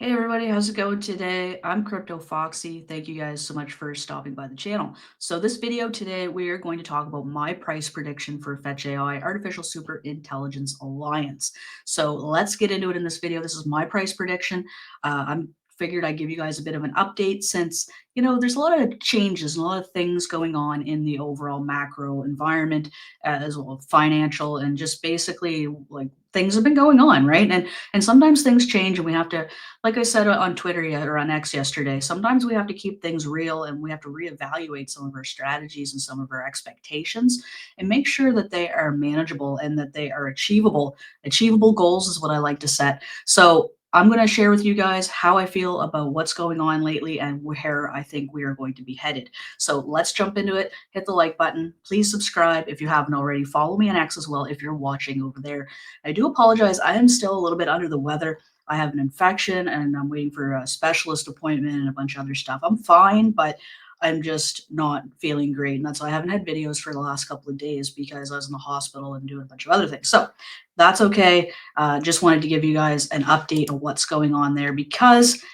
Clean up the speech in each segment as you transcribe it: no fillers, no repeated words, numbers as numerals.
Hey everybody, how's it going today? I'm cryptoFOXXY. Thank you guys so much for stopping by the channel. So this video today, we are going to talk about my price prediction for Fetch.ai, Artificial Superintelligence Alliance. So let's get into it in this video. This is my price prediction. I'm figured I'd give you guys a bit of an update since, there's a lot of changes and a lot of things going on in the overall macro environment, as well as financial and just basically like things have been going on, right? And sometimes things change and we have to, like I said on Twitter or on X yesterday, sometimes we have to keep things real and we have to reevaluate some of our strategies and some of our expectations and make sure that they are manageable and that they are achievable. Achievable goals is what I like to set. So I'm going to share with you guys how I feel about what's going on lately and where I think we are going to be headed. So let's jump into it. Hit the like button. Please subscribe if you haven't already. Follow me on X as well if you're watching over there. I do apologize. I am still a little bit under the weather. I have an infection and I'm waiting for a specialist appointment and a bunch of other stuff. I'm fine, but I'm just not feeling great. And that's why I haven't had videos for the last couple of days because I was in the hospital and doing a bunch of other things. So that's okay. Just wanted to give you guys an update of what's going on there because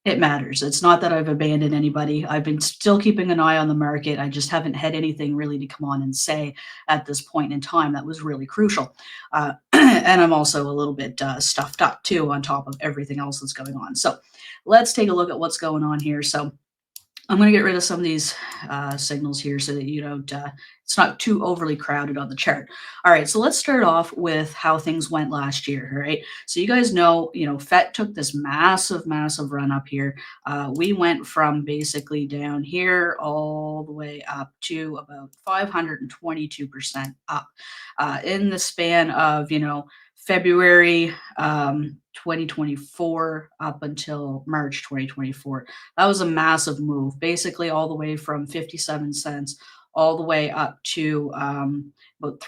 it matters. It's not that I've abandoned anybody. I've been still keeping an eye on the market. I just haven't had anything really to come on and say at this point in time that was really crucial. And I'm also a little bit stuffed up too on top of everything else that's going on. So let's take a look at what's going on here. So I'm going to get rid of some of these signals here so that you don't, it's not too overly crowded on the chart. All right, so let's start off with how things went last year, all right? So you guys know, FET took this massive, massive run up here. We went from basically down here all the way up to about 522% up in the span of, February 2024 up until March 2024. That was a massive move, basically all the way from 57 cents all the way up to about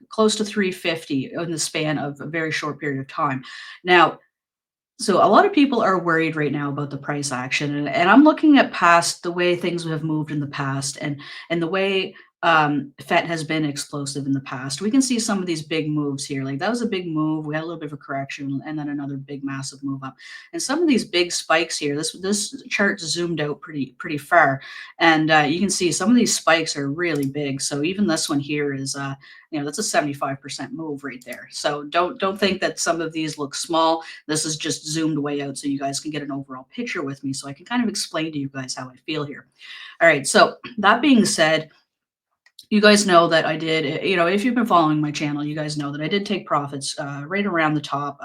close to 350 in the span of a very short period of time. Now, so a lot of people are worried right now about the price action, and I'm looking at past the way things have moved in the past, and the way FET has been explosive in the past. We can see some of these big moves here. Like that was a big move. We had a little bit of a correction, and then another big massive move up. And some of these big spikes here. This chart zoomed out pretty far, and you can see some of these spikes are really big. So even this one here is that's a 75% move right there. So don't think that some of these look small. This is just zoomed way out so you guys can get an overall picture with me so I can kind of explain to you guys how I feel here. All right, so that being said, you guys know that I did, if you've been following my channel, you guys know that I did take profits right around the top,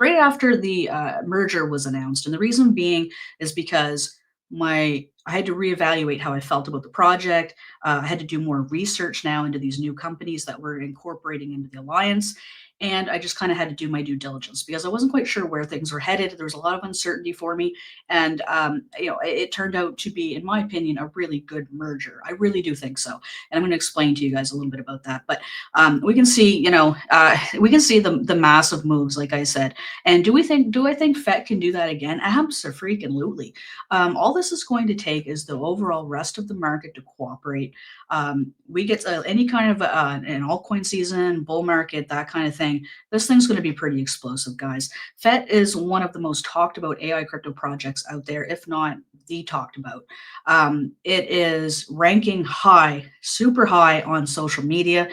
right after the merger was announced. And the reason being is because I had to reevaluate how I felt about the project. I had to do more research now into these new companies that were incorporating into the alliance. And I just kind of had to do my due diligence because I wasn't quite sure where things were headed. There was a lot of uncertainty for me. And, it turned out to be, in my opinion, a really good merger. I really do think so. And I'm going to explain to you guys a little bit about that. But we can see, we can see the massive moves, like I said. And do I think FET can do that again? Absolutely. All this is going to take is the overall rest of the market to cooperate. We get any kind of an altcoin season, bull market, that kind of thing. This thing's going to be pretty explosive, guys. FET is one of the most talked about AI crypto projects out there, if not the talked about. It is ranking high, super high on social media,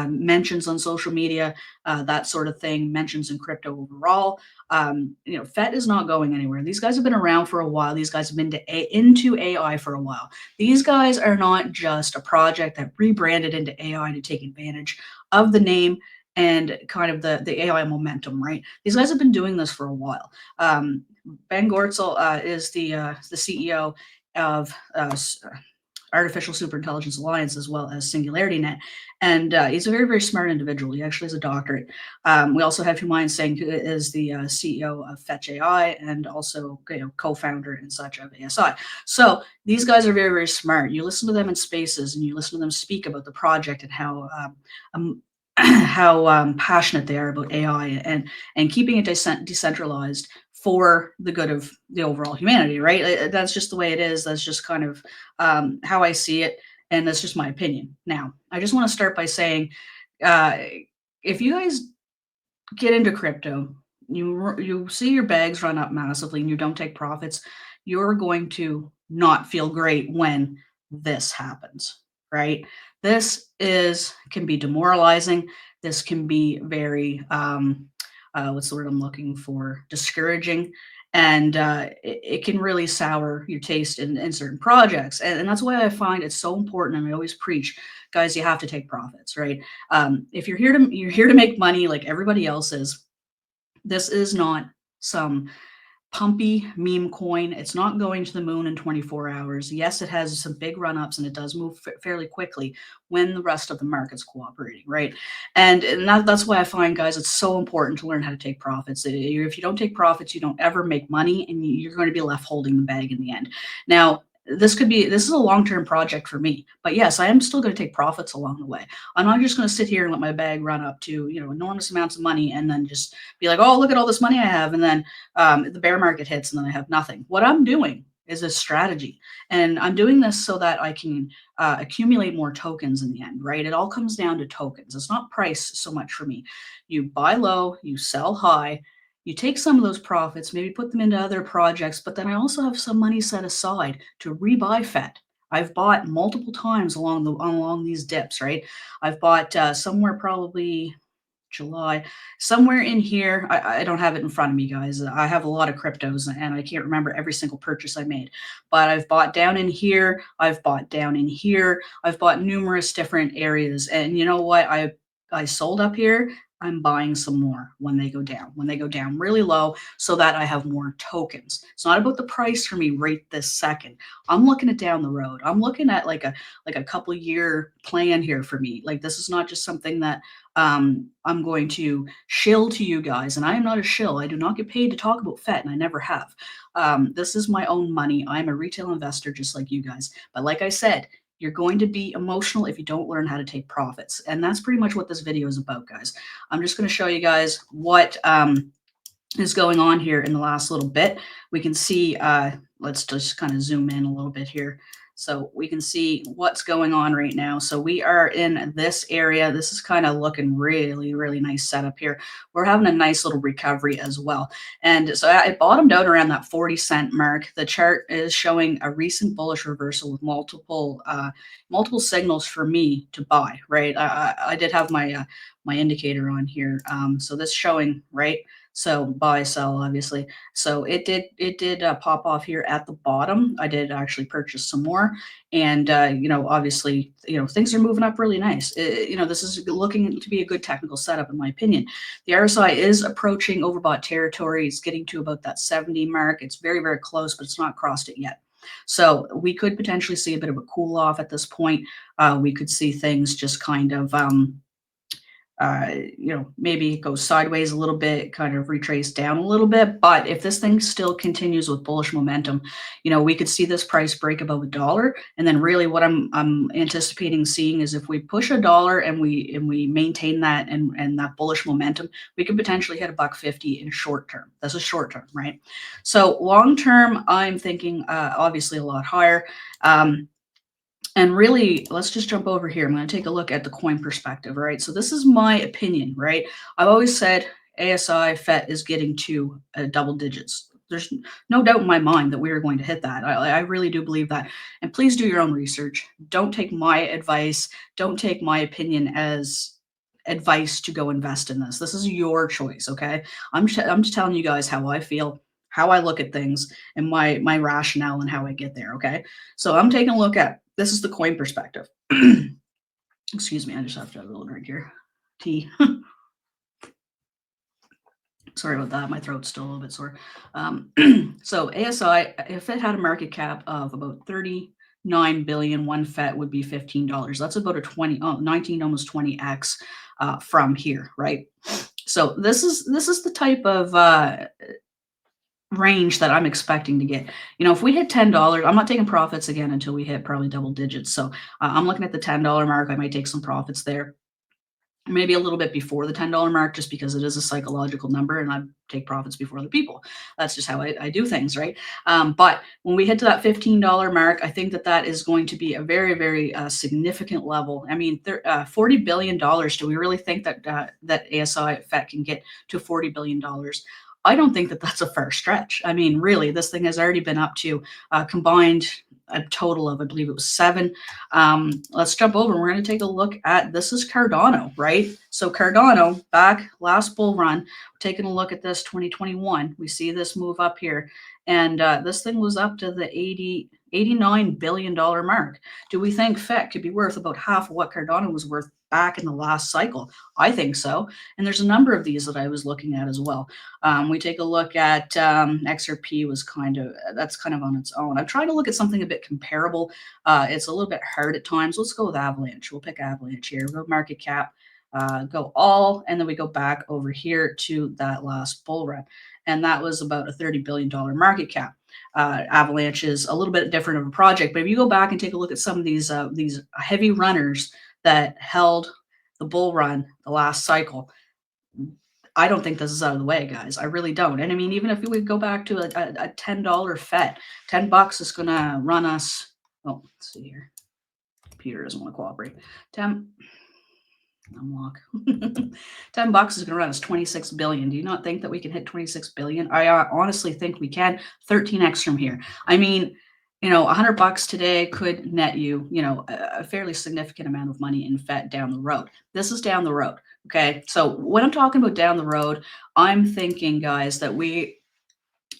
mentions on social media, that sort of thing, mentions in crypto overall. FET is not going anywhere. These guys have been around for a while. These guys have been into AI for a while. These guys are not just a project that rebranded into AI to take advantage of the name and kind of the AI momentum, right? These guys have been doing this for a while. Ben Gortzel is the CEO of Artificial Superintelligence Alliance as well as SingularityNet. And he's a very, very smart individual. He actually has a doctorate. We also have Humayun Singh, who is the CEO of Fetch.ai and also co-founder and such of ASI. So these guys are very, very smart. You listen to them in spaces and you listen to them speak about the project and how passionate they are about AI and keeping it decentralized for the good of the overall humanity, right? That's just the way it is. That's just kind of how I see it. And that's just my opinion. Now, I just want to start by saying, if you guys get into crypto, you see your bags run up massively and you don't take profits, you're going to not feel great when this happens, right? This is can be demoralizing. This can be very what's the word I'm looking for? Discouraging. And it can really sour your taste in certain projects. And that's why I find it's so important. And I always preach, guys, you have to take profits, right? If you're here to make money like everybody else is, this is not some pumpy meme coin. It's not going to the moon in 24 hours. Yes, it has some big run ups and it does move fairly quickly when the rest of the market's cooperating, right? And that's why I find, guys, it's so important to learn how to take profits. If you don't take profits, you don't ever make money and you're going to be left holding the bag in the end. Now, this is a long-term project for me, but yes, I am still going to take profits along the way. I'm not just going to sit here and let my bag run up to, enormous amounts of money and then just be like, oh, look at all this money I have. And then the bear market hits and then I have nothing. What I'm doing is a strategy. And I'm doing this so that I can accumulate more tokens in the end, right? It all comes down to tokens. It's not price so much for me. You buy low, you sell high, you take some of those profits, maybe put them into other projects, but then I also have some money set aside to rebuy FET. I've bought multiple times along these dips, right? I've bought somewhere probably July, somewhere in here. I don't have it in front of me, guys. I have a lot of cryptos and I can't remember every single purchase I made. But I've bought down in here. I've bought down in here. I've bought numerous different areas. And you know what? I sold up here. I'm buying some more when they go down, really low so that I have more tokens. It's not about the price for me right this second. I'm looking at down the road. I'm looking at like a couple year plan here for me. Like this is not just something that I'm going to shill to you guys, and I am not a shill. I do not get paid to talk about FET, and I never have. This is my own money. I'm a retail investor just like you guys. But like I said, you're going to be emotional if you don't learn how to take profits. And that's pretty much what this video is about, guys. I'm just going to show you guys what is going on here in the last little bit. We can see, let's just kind of zoom in a little bit here. So we can see what's going on right now. So we are in this area. This is kind of looking really, really nice setup here. We're having a nice little recovery as well. And so it bottomed out around that 40-cent mark. The chart is showing a recent bullish reversal with multiple signals for me to buy, right? I did have my indicator on here. So this showing, right? So buy, sell, obviously. So it did pop off here at the bottom. I did actually purchase some more, and obviously, things are moving up really nice. This is looking to be a good technical setup in my opinion. The RSI is approaching overbought territory. It's getting to about that 70 mark. It's very, very close, but it's not crossed it yet. So we could potentially see a bit of a cool off at this point. We could see things just kind of maybe go sideways a little bit, kind of retrace down a little bit. But if this thing still continues with bullish momentum, we could see this price break above $1. And then really what I'm anticipating seeing is if we push $1 and we maintain that and that bullish momentum, we could potentially hit $1.50 in short term. That's a short term, right? So long term, I'm thinking obviously a lot higher. And really, let's just jump over here. I'm going to take a look at the coin perspective, right? So this is my opinion, right? I've always said ASI FET is getting to double digits. There's no doubt in my mind that we are going to hit that. I really do believe that. And please do your own research. Don't take my advice. Don't take my opinion as advice to go invest in this. This is your choice, okay? I'm just telling you guys how I feel, how I look at things, and my rationale and how I get there, okay? So I'm taking a look at this is the coin perspective. Excuse me, I just have to have a little drink here. Tea. Sorry about that. My throat's still a little bit sore. So ASI, if it had a market cap of about 39 billion, one FET would be $15. That's about a 19, almost 20x from here, right? So this is the type of range that I'm expecting to get. If we hit $10, I'm not taking profits again until we hit probably double digits. So I'm looking at the $10 mark. I might take some profits there. maybe a little bit before the $10 mark, just because it is a psychological number and I take profits before other people. That's just how I do things, right? But when we hit to that $15 mark, I think that that is going to be a very, very significant level. I mean, $40 billion. Do we really think that that ASI FET can get to $40 billion? I don't think that that's a far stretch. I mean, really, this thing has already been up to combined a total of, I believe it was 7. Let's jump over and we're going to take a look at, this is Cardano, right? So Cardano, back last bull run, taking a look at this 2021, we see this move up here. And this thing was up to the $89 billion mark. Do we think FET could be worth about half of what Cardano was worth back in the last cycle? I think so. And there's a number of these that I was looking at as well. We take a look at XRP was that's kind of on its own. I'm trying to look at something a bit comparable. It's a little bit hard at times. Let's go with Avalanche. We'll pick Avalanche here. We'll go market cap, go all, and then we go back over here to that last bull run. And that was about a $30 billion market cap. Avalanche is a little bit different of a project, but if you go back and take a look at some of these heavy runners that held the bull run the last cycle, I don't think this is out of the way, guys. I really don't. And I mean, even if we would go back to a $10 FET, $10 is going to run us. Oh, let's see here. Computer doesn't want to cooperate. 10 unlock. $10 is going to run us 26 billion. Do you not think that we can hit 26 billion? I honestly think we can. 13x from here. I mean, $100 today could net you, a fairly significant amount of money in FET down the road. This is down the road. Okay. So when I'm talking about down the road, I'm thinking, guys, that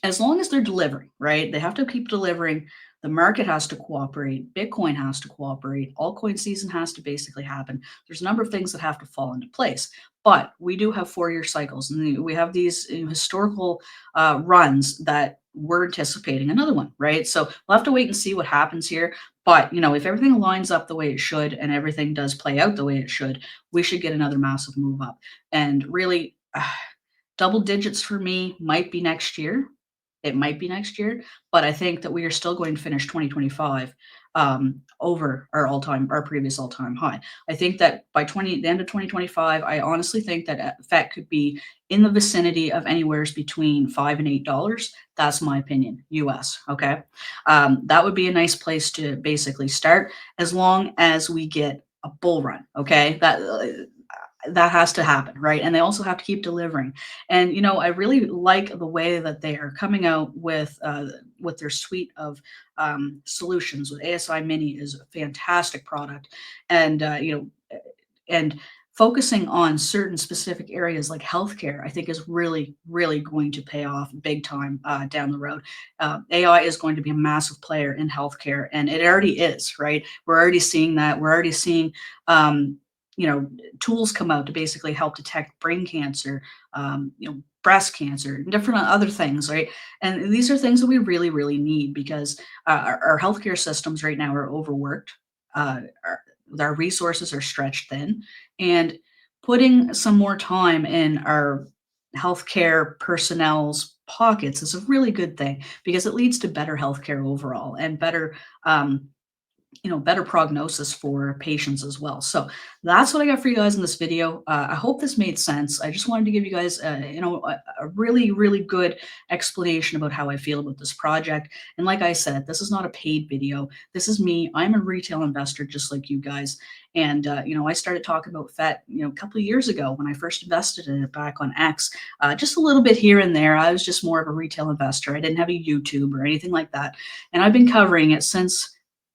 as long as they're delivering, right? They have to keep delivering. The market has to cooperate. Bitcoin has to cooperate. Altcoin season has to basically happen. There's a number of things that have to fall into place. But we do have 4-year cycles, and we have these historical runs that we're anticipating another one, right? So we'll have to wait and see what happens here. But, if everything lines up the way it should and everything does play out the way it should, we should get another massive move up. And really, double digits for me might be next year. It might be next year, but I think that we are still going to finish 2025 over our previous all-time high. I think that by the end of 2025, I honestly think that FET could be in the vicinity of anywhere between $5 and $8. That's my opinion, US. Okay, that would be a nice place to basically start, as long as we get a bull run. Okay, that has to happen, right? And they also have to keep delivering. And I really like the way that they are coming out with their suite of solutions. With ASI Mini is a fantastic product, and and focusing on certain specific areas like healthcare, I think is really, really going to pay off big time down the road. AI is going to be a massive player in healthcare, and it already is, right? We're already seeing that. We're already seeing tools come out to basically help detect brain cancer, breast cancer, and different other things, right? And these are things that we really, really need, because our healthcare systems right now are overworked. Our resources are stretched thin, and putting some more time in our healthcare personnel's pockets is a really good thing, because it leads to better healthcare overall and better better prognosis for patients as well. So that's what I got for you guys in this video. I hope this made sense. I just wanted to give you guys, a really, really good explanation about how I feel about this project. And like I said, this is not a paid video. This is me. I'm a retail investor just like you guys. And, I started talking about FET, a couple of years ago when I first invested in it back on X, just a little bit here and there. I was just more of a retail investor. I didn't have a YouTube or anything like that. And I've been covering it since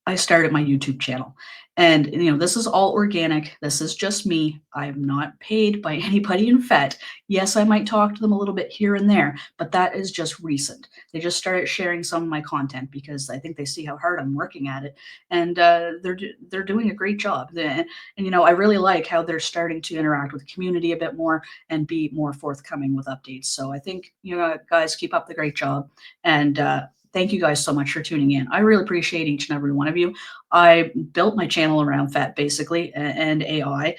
I started my YouTube channel. And, this is all organic. This is just me. I am not paid by anybody in FET. Yes, I might talk to them a little bit here and there, but that is just recent. They just started sharing some of my content because I think they see how hard I'm working at it. And they're doing a great job. And, I really like how they're starting to interact with the community a bit more and be more forthcoming with updates. So I think, guys, keep up the great job. And, thank you guys so much for tuning in. I really appreciate each and every one of you. I built my channel around FET basically and AI.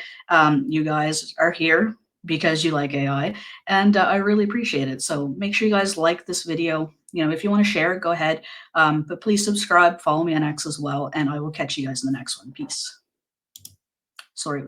You guys are here because you like AI, and I really appreciate it. So make sure you guys like this video. If you want to share it, go ahead. But please subscribe, follow me on X as well, and I will catch you guys in the next one. Peace. Sorry.